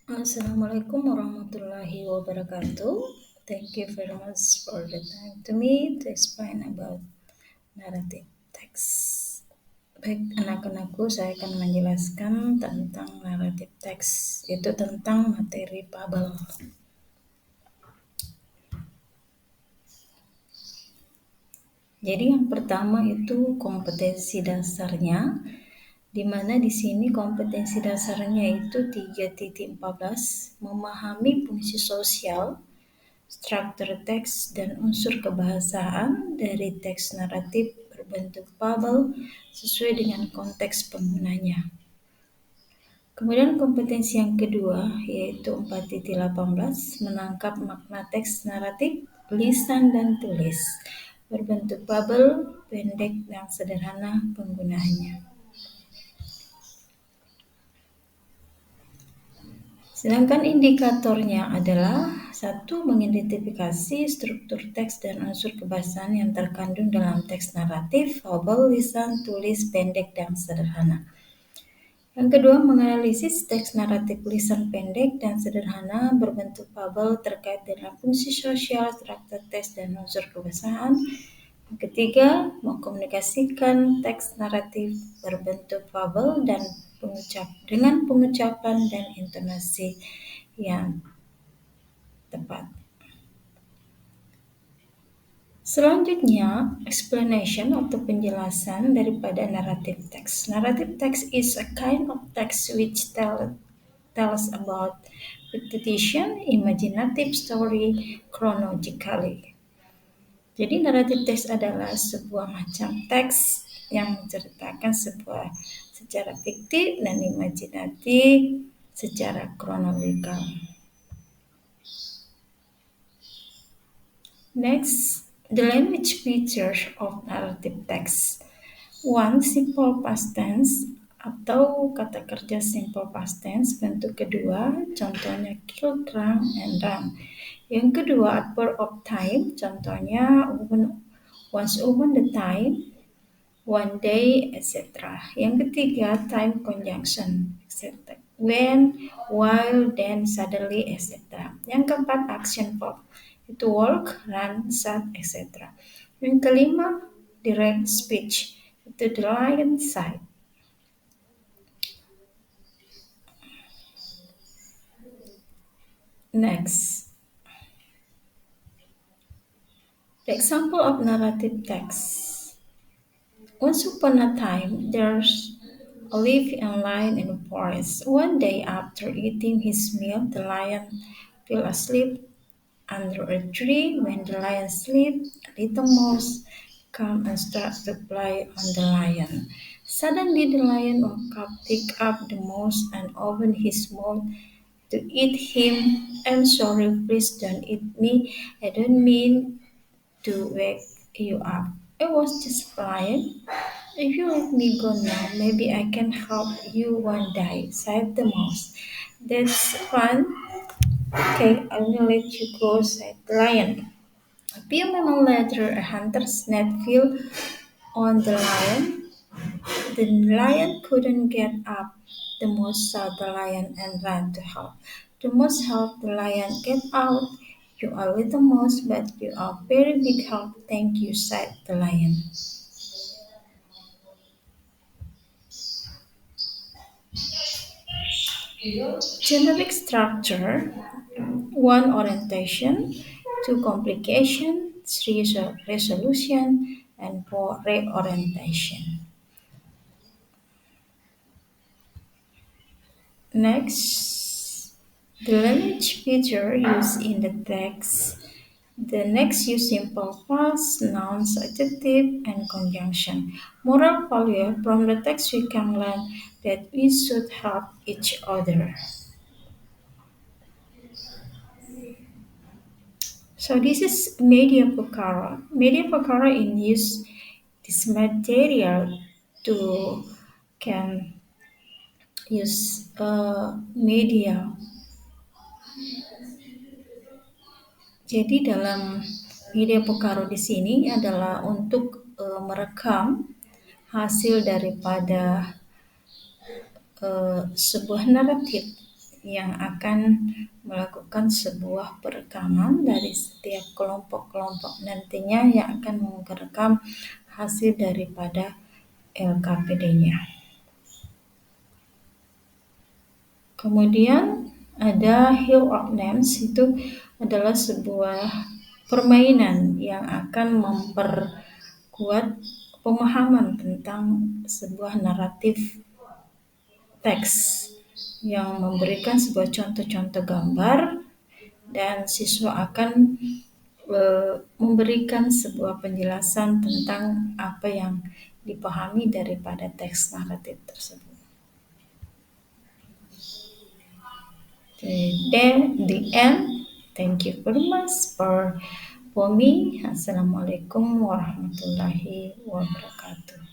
Assalamualaikum warahmatullahi wabarakatuh. Thank you very much for the time to me to explain about narrative text. Baik, anak-anakku, saya akan menjelaskan tentang narrative text, itu tentang materi fabel. Jadi yang pertama itu kompetensi dasarnya, di mana di sini kompetensi dasarnya itu 3.14, memahami fungsi sosial, struktur teks dan unsur kebahasaan dari teks naratif berbentuk fabel sesuai dengan konteks penggunanya. Kemudian kompetensi yang kedua yaitu 4.18, menangkap makna teks naratif, lisan dan tulis berbentuk fabel, pendek dan sederhana penggunaannya. Sedangkan indikatornya adalah 1. Mengidentifikasi struktur teks dan unsur kebahasaan yang terkandung dalam teks naratif, fabel, lisan, tulis, pendek, dan sederhana. Yang kedua, menganalisis teks naratif lisan pendek dan sederhana berbentuk fabel terkait dengan fungsi sosial, struktur teks, dan unsur kebahasaan. Yang ketiga, mengkomunikasikan teks naratif berbentuk fabel dan dengan pengucapan dan intonasi yang tepat. Selanjutnya, explanation atau penjelasan daripada narrative text. Narrative text is a kind of text which tells about repetition, imaginative story chronologically. Jadi narrative text adalah sebuah macam teks yang menceritakan sebuah secara fiktif dan imajinatif secara kronologikal. Next, the language features of narrative text. 1. Simple past tense atau kata kerja simple past tense. Bentuk kedua, contohnya killed, run, and run. Yang kedua, adverb of time, contohnya once upon the time, one day, etc. Yang ketiga, time conjunction, etc. When, while, then, suddenly, etc. Yang keempat, action verb, itu walk, run, sat, etc. Yang kelima, direct speech, itu the lion side. Next, the example of narrative text. Once upon a time, there's a living lion in the forest. One day, after eating his meal, the lion fell asleep under a tree. When the lion slept, a little mouse came and started to play on the lion. Suddenly the lion woke up, picked up the mouse, and opened his mouth to eat him. I'm sorry, please don't eat me. I don't mean to wake you up. I was just playing. If you let me go now, maybe I can help you one day, said the mouse. That's fun. Okay, I will let you go, said the lion. A few minutes later, a hunter's net fell on the lion. The lion couldn't get up. The mouse saw the lion and ran to help. The mouse helped the lion get out. You are a little mouse, but you are very big help. Thank you, said the lion. Generic structure: 1. Orientation, 2. Complication, 3. Resolution, and 4. Reorientation. Next, the language feature used in the text. The next use simple past, nouns, adjective, and conjunction. Moral value: from the text we can learn that we should help each other. So this is media perkara. Media perkara in use this material to can use media. Jadi dalam media perkara di sini adalah untuk merekam hasil daripada sebuah naratif. yang akan melakukan sebuah perekaman dari setiap kelompok-kelompok nantinya yang akan merekam hasil daripada LKPD-nya. Kemudian ada Hill of Names, itu adalah sebuah permainan yang akan memperkuat pemahaman tentang sebuah naratif teks yang memberikan sebuah contoh-contoh gambar dan siswa akan memberikan sebuah penjelasan tentang apa yang dipahami daripada teks naratif tersebut. Then the end. Thank you very much for me. Assalamualaikum warahmatullahi wabarakatuh.